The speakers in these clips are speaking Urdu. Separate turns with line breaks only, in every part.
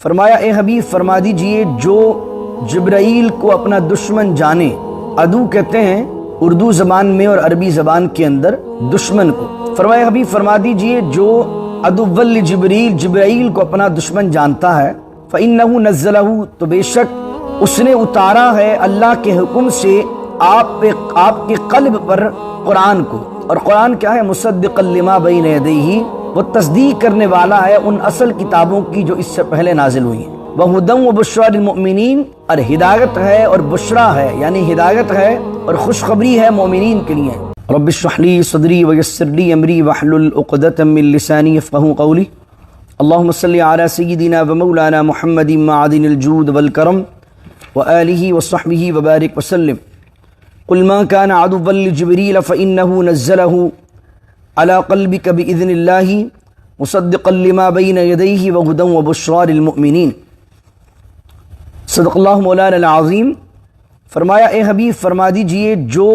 فرمایا اے حبیب فرما دیجئے جو جبرائیل کو اپنا دشمن جانے، عدو کہتے ہیں اردو زبان میں اور عربی زبان کے اندر دشمن کو۔ فرمایا حبیب فرما دیجئے جو عدو لجبریل جبرائیل کو اپنا دشمن جانتا ہے، فإنہ نزلہ تو بے شک اس نے اتارا ہے اللہ کے حکم سے آپ کے قلب پر قرآن کو، اور قرآن کیا ہے؟ مصدقا لما بین یدیہ، وہ تصدیق کرنے والا ہے ان اصل کتابوں کی جو اس سے پہلے نازل ہوئی ہیں۔ وہدی وبشریٰ للمؤمنین، اور ہدایت ہے اور بشرا ہے، یعنی ہدایت ہے اور خوشخبری ہے مومنین کے لیے۔ رب اشرح لی صدری ویسر لی امری واحلل عقدۃ من لسانی یفقہوا قولی۔ اللہم صلی علی سیدنا ومولانا محمد معدن الجود والکرم وآلہ وصحبہ وبارک وسلم۔ قل ما كان عدوا لجبريل فإنه نزله على قلبك بإذن الله مصدقا لما بين يديه وهدى وبشرى للمؤمنين۔ صدق اللہ مولانا العظیم۔ فرمایا اے حبیب فرما دیجئے جو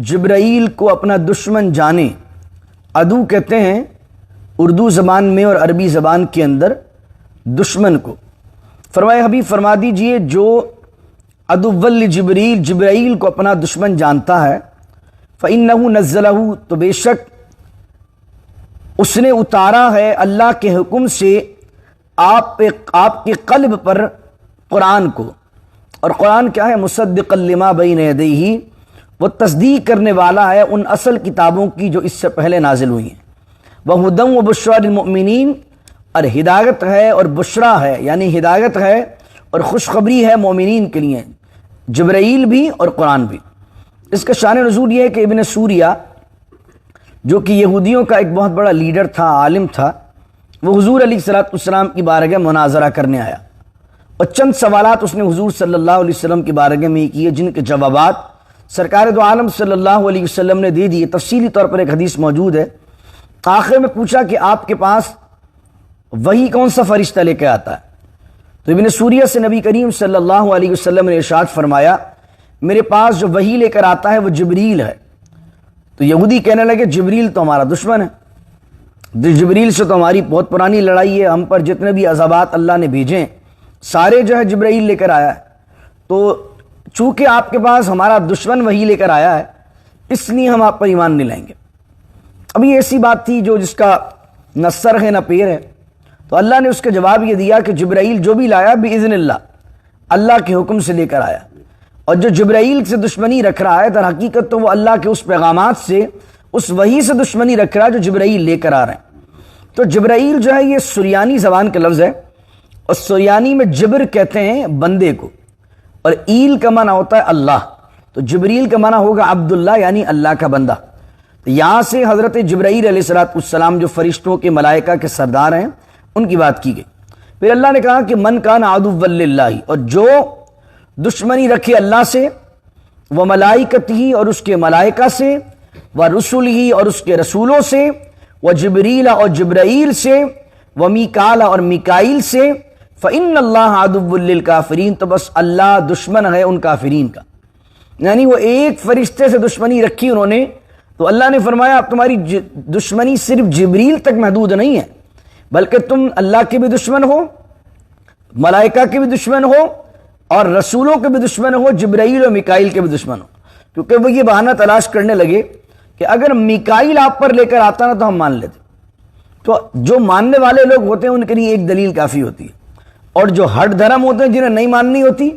جبرائیل کو اپنا دشمن جانے، عدو کہتے ہیں اردو زبان میں اور عربی زبان کے اندر دشمن کو۔ فرمایا حبیب فرما دیجئے جو عدو لجبریل جبرائیل کو اپنا دشمن جانتا ہے، فإنہ نزلہ تو بے شک اس نے اتارا ہے اللہ کے حکم سے آپ کے قلب پر قرآن کو، اور قرآن کیا ہے؟ مصدقا لما بین یدیہ، وہ تصدیق کرنے والا ہے ان اصل کتابوں کی جو اس سے پہلے نازل ہوئی ہیں۔ وہدی وبشریٰ للمؤمنین، اور ہدایت ہے اور بشرا ہے، یعنی ہدایت ہے اور خوشخبری ہے مومنین کے لیے، جبرائیل بھی اور قرآن بھی۔ اس کا شان نزول یہ ہے کہ ابن سوریہ جو کہ یہودیوں کا ایک بہت بڑا لیڈر تھا، عالم تھا، وہ حضور علیہ الصلوۃ والسلام کی بارگاہ مناظرہ کرنے آیا، اور چند سوالات اس نے حضور صلی اللہ علیہ وسلم کی بارگاہ میں کیے، جن کے جوابات سرکار دو عالم صلی اللہ علیہ وسلم نے دے دیے۔ تفصیلی طور پر ایک حدیث موجود ہے۔ آخر میں پوچھا کہ آپ کے پاس وہی کون سا فرشتہ لے کے آتا ہے؟ تو ابن سوریہ سے نبی کریم صلی اللہ علیہ وسلم نے ارشاد فرمایا میرے پاس جو وحی لے کر آتا ہے وہ جبریل ہے۔ تو یہودی کہنے لگے جبریل تو ہمارا دشمن ہے، جبریل سے تو ہماری بہت پرانی لڑائی ہے، ہم پر جتنے بھی عذابات اللہ نے بھیجے سارے جو ہے جبریل لے کر آیا ہے، تو چونکہ آپ کے پاس ہمارا دشمن وحی لے کر آیا ہے اس لیے ہم آپ پر ایمان نہیں لائیں گے۔ ابھی ایسی بات تھی جو جس کا نہ سر ہے نہ پیر ہے، تو اللہ نے اس کا جواب یہ دیا کہ جبرائیل جو بھی لایا باذن اللہ کے حکم سے لے کر آیا، اور جو جبرائیل سے دشمنی رکھ رہا ہے در حقیقت تو وہ اللہ کے اس پیغامات سے، اس وحی سے دشمنی رکھ رہا ہے جو جبرائیل لے کر آ رہے ہیں۔ تو جبرائیل جو ہے یہ سریانی زبان کا لفظ ہے، اور سریانی میں جبر کہتے ہیں بندے کو، اور ایل کا معنی ہوتا ہے اللہ، تو جبریل کا معنی ہوگا عبداللہ یعنی اللہ کا بندہ۔ تو یہاں سے حضرت جبرائیل علیہ السلام جو فرشتوں کے ملائکہ کے سردار ہیں ان کی بات کی گئی۔ پھر اللہ نے کہا کہ من کان عدوا للہ، اور جو دشمنی رکھے اللہ سے، و ملائکتہ اور اس کے ملائکہ سے، و رسلہ اور اس کے رسولوں سے، و جبریل اور جبرائیل سے، و میکال اور میکائیل سے، فإن اللہ عدو للکافرین، تو بس اللہ دشمن ہے ان کافرین کا۔ یعنی وہ ایک فرشتے سے دشمنی رکھی انہوں نے، تو اللہ نے فرمایا اب تمہاری دشمنی صرف جبریل تک محدود نہیں ہے، بلکہ تم اللہ کے بھی دشمن ہو، ملائکہ کے بھی دشمن ہو، اور رسولوں کے بھی دشمن ہو، جبرائیل و میکائیل کے بھی دشمن ہو۔ کیونکہ وہ یہ بہانہ تلاش کرنے لگے کہ اگر میکائیل آپ پر لے کر آتا نا تو ہم مان لیتے۔ تو جو ماننے والے لوگ ہوتے ہیں ان کے لیے ایک دلیل کافی ہوتی ہے، اور جو ہٹ دھرم ہوتے ہیں جنہیں نہیں ماننی ہوتی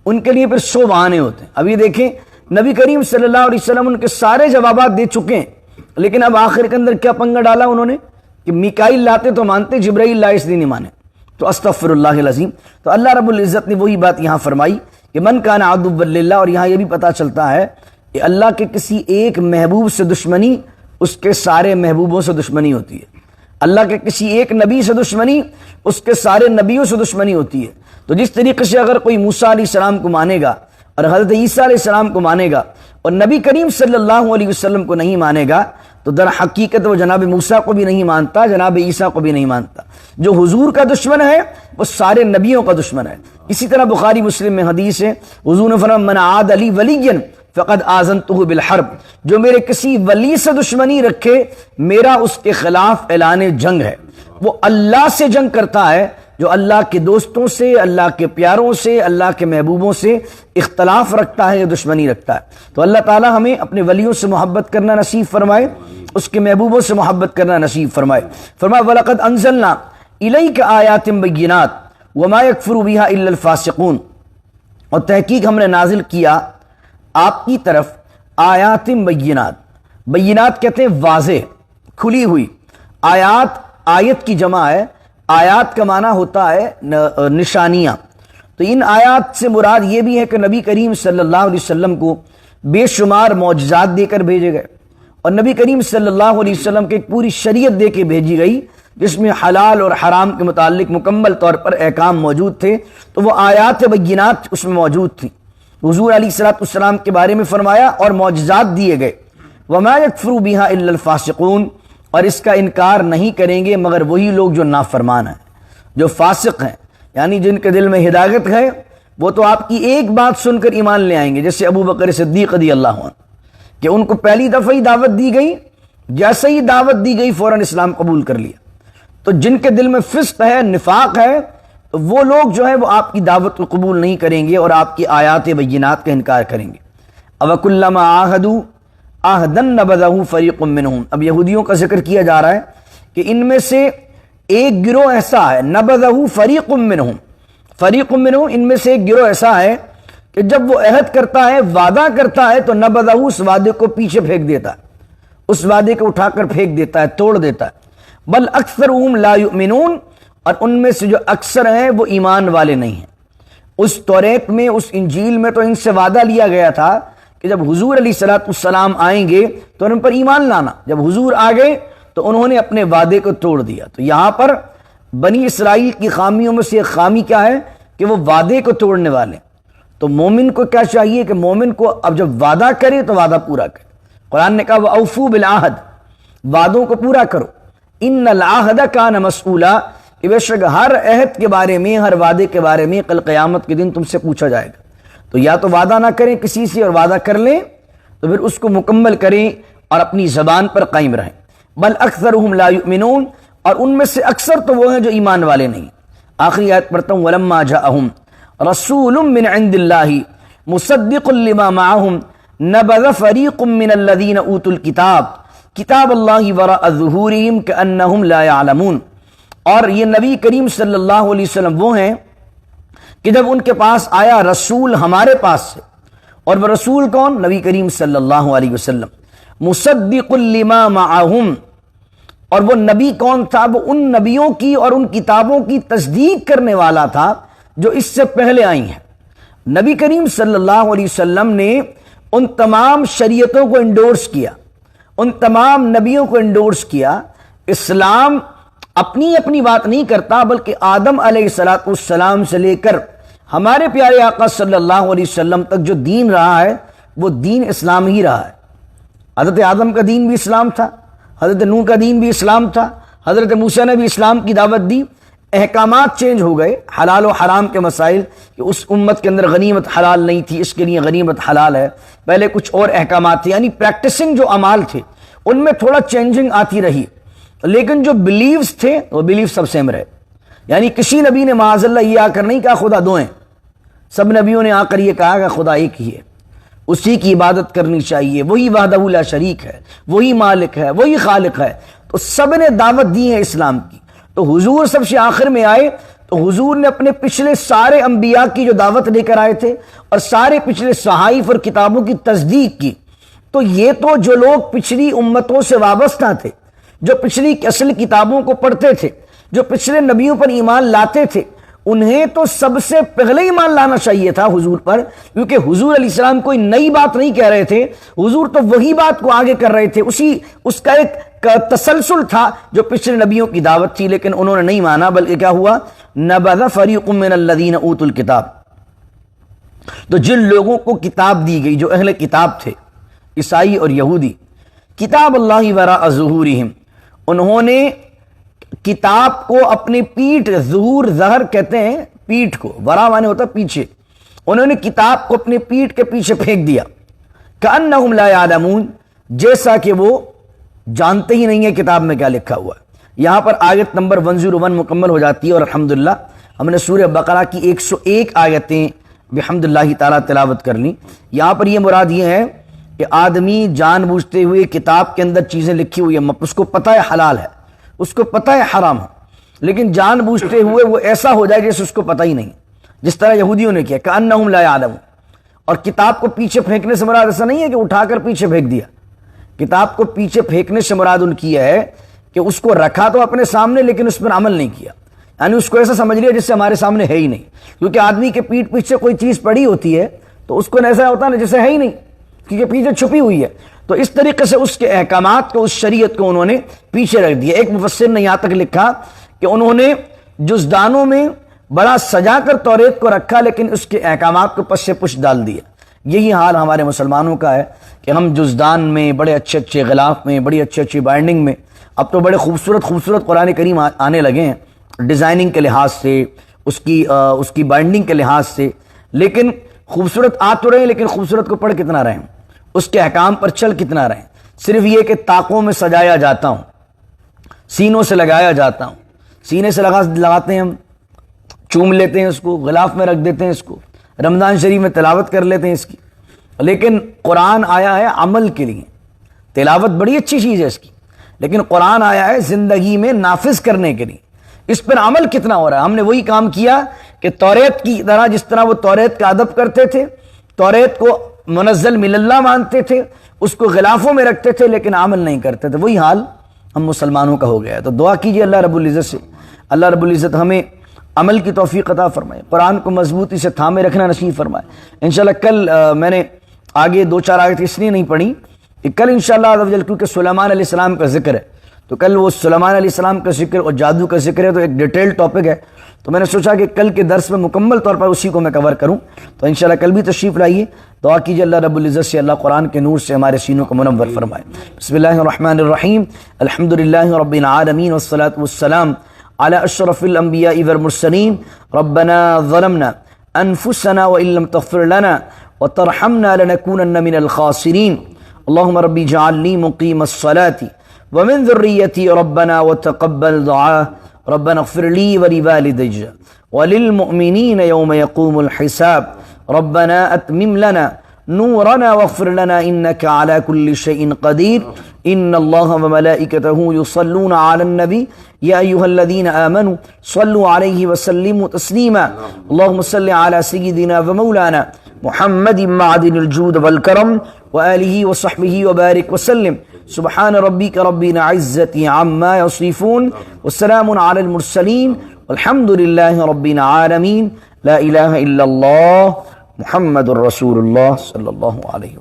ان کے لیے پھر 100 بہانے ہوتے ہیں۔ ابھی دیکھیں نبی کریم صلی اللہ علیہ وسلم ان کے سارے جوابات دے چکے ہیں، لیکن اب آخر کے اندر کیا پنگا ڈالا انہوں نے کہ میکائیل لاتے تو مانتے، جبرائیل لائے اس لیے نہیں مانے۔ تو استغفر اللہ العظیم۔ تو اللہ رب العزت نے وہی بات یہاں فرمائی کہ من کان عدوا للہ، اور یہاں یہ بھی پتہ چلتا ہے کہ اللہ کے کسی ایک محبوب سے دشمنی اس کے سارے محبوبوں سے دشمنی ہوتی ہے، اللہ کے کسی ایک نبی سے دشمنی اس کے سارے نبیوں سے دشمنی ہوتی ہے۔ تو جس طریقے سے اگر کوئی موسیٰ علیہ السلام کو مانے گا اور حضرت عیسیٰ علیہ السلام کو مانے گا اور نبی کریم صلی اللہ علیہ وسلم کو نہیں مانے گا، تو در حقیقت وہ جناب موسیٰ کو بھی نہیں مانتا، جناب عیسیٰ کو بھی نہیں مانتا۔ جو حضور کا دشمن ہے وہ سارے نبیوں کا دشمن ہے۔ اسی طرح بخاری مسلم میں حدیث ہے، حضور نے فرمایا من عاد علی ولیا فقد آذنتہ بالحرب، جو میرے کسی ولی سے دشمنی رکھے میرا اس کے خلاف اعلان جنگ ہے۔ وہ اللہ سے جنگ کرتا ہے جو اللہ کے دوستوں سے، اللہ کے پیاروں سے، اللہ کے محبوبوں سے اختلاف رکھتا ہے یا دشمنی رکھتا ہے۔ تو اللہ تعالی ہمیں اپنے ولیوں سے محبت کرنا نصیب فرمائے، اس کے محبوبوں سے محبت کرنا نصیب فرمائے۔ فرمایا وَلَقَدْ أَنزَلْنَا إِلَيْكَ آيَاتٍ بَيِّنَاتٍ وَمَا يَكْفُرُ بِهَا إِلَّا الْفَاسِقُونَ، اور تحقیق ہم نے نازل کیا آپ کی طرف آیات بینات۔ بینات کہتے ہیں واضح، کھلی ہوئی۔ آیات، آیت کی جمع ہے، آیات کا معنی ہوتا ہے نشانیاں۔ تو ان آیات سے مراد یہ بھی ہے کہ نبی کریم صلی اللہ علیہ وسلم کو بے شمار معجزات دے کر بھیجے گئے، اور نبی کریم صلی اللہ علیہ وسلم کے ایک پوری شریعت دے کے بھیجی گئی جس میں حلال اور حرام کے متعلق مکمل طور پر احکام موجود تھے۔ تو وہ آیات بینات اس میں موجود تھیں۔ حضور علیہ الصلوۃ والسلام کے بارے میں فرمایا اور معجزات دیے گئے، وما یکفر بہا الا الفاسقون، اور اس کا انکار نہیں کریں گے مگر وہی لوگ جو نافرمان ہیں، جو فاسق ہیں، یعنی جن کے دل میں ہدایت ہے، وہ تو آپ کی ایک بات سن کر ایمان لے آئیں گے، جیسے ابو بکر صدیق رضی اللہ عنہ، کہ ان کو پہلی دفعہ ہی دعوت دی گئی، جیسے ہی دعوت دی گئی فوراً اسلام قبول کر لیا۔ تو جن کے دل میں فسق ہے، نفاق ہے، تو وہ لوگ جو ہے وہ آپ کی دعوت کو قبول نہیں کریں گے اور آپ کی آیات بینات کا انکار کریں گے۔ اوَكُلَّمَا عَاهَدُوا عَهْدًا نَبَذَهُ فَرِيقٌ مِّنْهُمْ، اب یہودیوں کا ذکر کیا جا رہا ہے کہ ان میں سے ایک گروہ ایسا ہے، نَبَذَهُ فَرِيقٌ مِّنْهُمْ، فَرِيقٌ مِّنْهُمْ، ان میں سے ایک گروہ ایسا ہے کہ جب وہ عہد کرتا ہے، وعدہ کرتا ہے، تو نَبَذَهُ اس وعدے کو پیچھے پھینک دیتا ہے، اس وعدے کو اٹھا کر پھینک دیتا ہے، توڑ دیتا ہے۔ بل اکثرهم لا یؤمنون، اور ان میں سے جو اکثر ہیں وہ ایمان والے نہیں ہیں۔ اس توریت میں، اس انجیل میں تو ان سے وعدہ لیا گیا تھا کہ جب حضور علیہ الصلوۃ والسلام آئیں گے تو ان پر ایمان لانا، جب حضور آ گئے تو انہوں نے اپنے وعدے کو توڑ دیا۔ تو یہاں پر بنی اسرائیل کی خامیوں میں سے ایک خامی کیا ہے کہ وہ وعدے کو توڑنے والے۔ تو مومن کو کیا چاہیے کہ مومن کو اب جب وعدہ کرے تو وعدہ پورا کرے۔ قرآن نے کہا وَأَوْفُوا بِالْعَهْدِ، وعدوں کو پورا کرو۔ إِنَّ الْعَهْدَ كَانَ مَسْئُولًا، کہ بے شک ہر عہد کے بارے میں، ہر وعدے کے بارے میں کل قیامت کے دن تم سے پوچھا جائے گا۔ تو یا تو وعدہ نہ کریں کسی سے، اور وعدہ کر لیں تو پھر اس کو مکمل کریں اور اپنی زبان پر قائم رہیں۔ بل اکثرهم لا یؤمنون، اور ان میں سے اکثر تو وہ ہیں جو ایمان والے نہیں۔ آخری آیت پڑھتا ہوں، ولما جاءهم رسول من عند الله مصدق لما معهم نبذ فريق من الذين اوتوا الكتاب كتاب الله وراء ظهورهم كأنهم لا يعلمون۔ اور یہ نبی کریم صلی اللہ علیہ وسلم وہ ہیں کہ جب ان کے پاس آیا رسول ہمارے پاس سے، اور وہ رسول کون؟ نبی کریم صلی اللہ علیہ وسلم، مصدق لما معهم، اور وہ نبی کون تھا؟ وہ ان نبیوں کی اور ان کتابوں کی تصدیق کرنے والا تھا جو اس سے پہلے آئی ہیں۔ نبی کریم صلی اللہ علیہ وسلم نے ان تمام شریعتوں کو انڈورس کیا، ان تمام نبیوں کو انڈورس کیا۔ اسلام اپنی اپنی بات نہیں کرتا، بلکہ آدم علیہ السلام سے لے کر ہمارے پیارے آقا صلی اللہ علیہ وسلم تک جو دین رہا ہے وہ دین اسلام ہی رہا ہے۔ حضرت آدم کا دین بھی اسلام تھا، حضرت نوح کا دین بھی اسلام تھا، حضرت موسیٰ نے بھی اسلام کی دعوت دی۔ احکامات چینج ہو گئے، حلال و حرام کے مسائل، کہ اس امت کے اندر غنیمت حلال نہیں تھی، اس کے لیے غنیمت حلال ہے، پہلے کچھ اور احکامات تھے، یعنی پریکٹسنگ جو اعمال تھے ان میں تھوڑا چینجنگ آتی رہی، لیکن جو بلیوز تھے وہ بلیوز سب سیم رہے۔ یعنی کسی نبی نے معاذ اللہ یہ آ کر نہیں کہا خدا دو ہیں، سب نبیوں نے آ کر یہ کہا کہ خدا ایک ہی ہے، اسی کی عبادت کرنی چاہیے، وہی وحدہ لا شریک ہے، وہی مالک ہے، وہی خالق ہے۔ تو سب نے دعوت دی ہے اسلام کی۔ تو حضور سب سے آخر میں آئے تو حضور نے اپنے پچھلے سارے انبیاء کی جو دعوت لے کر آئے تھے اور سارے پچھلے صحائف اور کتابوں کی تصدیق کی۔ تو یہ تو جو لوگ پچھلی امتوں سے وابستہ تھے، جو پچھلی اصل کتابوں کو پڑھتے تھے، جو پچھلے نبیوں پر ایمان لاتے تھے، انہیں تو سب سے پہلے ایمان لانا چاہیے تھا حضور پر، کیونکہ حضور علیہ السلام کوئی نئی بات نہیں کہہ رہے تھے، حضور تو وہی بات کو آگے کر رہے تھے، اس کا ایک تسلسل تھا جو پچھلے نبیوں کی دعوت تھی، لیکن انہوں نے نہیں مانا، بلکہ کیا ہوا؟ نبذ فریق من الذین اوتوا الکتاب۔ تو جن لوگوں کو کتاب دی گئی، جو اہل کتاب تھے، عیسائی اور یہودی، کتاب اللہ وراء ظہورہم، انہوں نے کتاب کو اپنی پیٹھ، ظہور ظہر کہتے ہیں پیٹھ کو، ورا مانے ہوتا پیچھے، انہوں نے کتاب کو اپنے پیٹھ کے پیچھے پھینک دیا۔ کأنہم لا یعلمون، جیسا کہ وہ جانتے ہی نہیں ہے کتاب میں کیا لکھا ہوا ہے، یہاں پر آیت نمبر 101 مکمل ہو جاتی ہے، اور الحمدللہ ہم نے سورہ بقرہ کی 101 آیتیں بحمداللہ تعالیٰ تلاوت کر لیں۔ یہاں پر یہ مراد یہ ہے کہ آدمی جان بوجھتے ہوئے کتاب کے اندر چیزیں لکھی ہوئی ہیں، اس کو پتہ ہے حلال ہے، اس کو پتہ ہے حرام ہے، لیکن جان بوجھتے ہوئے وہ ایسا ہو جائے جیسے اس کو پتہ ہی نہیں، جس طرح یہودیوں نے کیا کأنہم لا یعلمون۔ اور کتاب کو پیچھے پھینکنے سے مراد ایسا نہیں ہے کہ اٹھا کر پیچھے پھینک دیا، کتاب کو پیچھے پھینکنے سے مراد ان کی ہے کہ اس کو رکھا تو اپنے سامنے لیکن اس پر عمل نہیں کیا، یعنی اس کو ایسا سمجھ لیا جس سے ہمارے سامنے ہے ہی نہیں، کیونکہ آدمی کے پیٹھ پیچھے کوئی چیز پڑی ہوتی ہے تو اس کو ایسا ہوتا ہے نا جیسے ہے ہی نہیں، کیونکہ پیچھے چھپی ہوئی ہے۔ تو اس طریقے سے اس کے احکامات کو، اس شریعت کو انہوں نے پیچھے رکھ دیا۔ ایک مفسر نے یہاں تک لکھا کہ انہوں نے جزدانوں میں بڑا سجا کر توریت کو رکھا لیکن اس کے احکامات کو پس سے پش ڈال دیا۔ یہی حال ہمارے مسلمانوں کا ہے کہ ہم جزدان میں، بڑے اچھے اچھے غلاف میں، بڑی اچھی اچھی بائنڈنگ میں، اب تو بڑے خوبصورت قرآن کریم آنے لگے ہیں ڈیزائننگ کے لحاظ سے، اس کی بائنڈنگ کے لحاظ سے، لیکن خوبصورت آ تو رہے ہیں لیکن خوبصورت کو پڑھ کتنا رہے ہیں، اس کے احکام پر چل کتنا رہے ہیں۔ صرف یہ کہ طاقوں میں سجایا جاتا ہوں، سینوں سے لگایا جاتا ہوں، سینے سے لگاتے ہیں، ہم چوم لیتے ہیں اس کو، غلاف میں رکھ دیتے ہیں اس کو، رمضان شریف میں تلاوت کر لیتے ہیں اس کی، لیکن قرآن آیا ہے عمل کے لیے۔ تلاوت بڑی اچھی چیز ہے اس کی، لیکن قرآن آیا ہے زندگی میں نافذ کرنے کے لیے، اس پر عمل کتنا ہو رہا ہے۔ ہم نے وہی کام کیا کہ توریت کی طرح، جس طرح وہ توریت کا ادب کرتے تھے، توریت کو منزل من اللہ مانتے تھے، اس کو غلافوں میں رکھتے تھے لیکن عمل نہیں کرتے تھے، وہی حال ہم مسلمانوں کا ہو گیا ہے۔ تو دعا کیجئے اللہ رب العزت سے، اللہ رب العزت ہمیں عمل کی توفیق عطا فرمائے، قرآن کو مضبوطی سے تھامے رکھنا نصیب فرمائے۔ انشاءاللہ کل میں نے آگے 2-4 آیت اس لیے نہیں پڑھی کہ کل انشاءاللہ عز و جل کیونکہ سلیمان علیہ السلام کا ذکر ہے، تو کل وہ سلیمان علیہ السلام کا ذکر اور جادو کا ذکر ہے، تو ایک ڈیٹیل ٹاپک ہے، تو میں نے سوچا کہ کل کے درس میں مکمل طور پر اسی کو میں کور کروں۔ تو انشاءاللہ کل بھی تشریف لائیے، دعا کیجیے اللہ رب العزت سے اللہ قرآن کے نور سے ہمارے سینوں کو منور فرمائے۔ بسم اللہ الرحمن الرحیم، الحمدللہ رب العالمین والصلاة والسلام علی اشرف الانبیاء والمرسلین، ربنا ظلمنا انفسنا وان لم تغفر لنا وترحمنا لنكونن من الخاسرین، اللهم ربی اجعلنی مقیم الصلاة ومن ذریتی ربنا وتقبل دعاء، ربنا اغفر لي ولوالدي وللمؤمنين يوم يقوم الحساب، ربنا اتمم لنا نورنا واغفر لنا انك على كل شيء قدير، ان الله وملائكته يصلون على النبي يا ايها الذين امنوا صلوا عليه وسلموا تسليما، اللهم صل على سيدنا ومولانا محمد معدن الجود والكرم وآله وصحبه وبارك وسلم، سبحان ربك رب العزة عما يصفون والسلام على المرسلين والحمد لله رب العالمين، لا إله إلا الله محمد رسول الله صلى الله عليه وسلم۔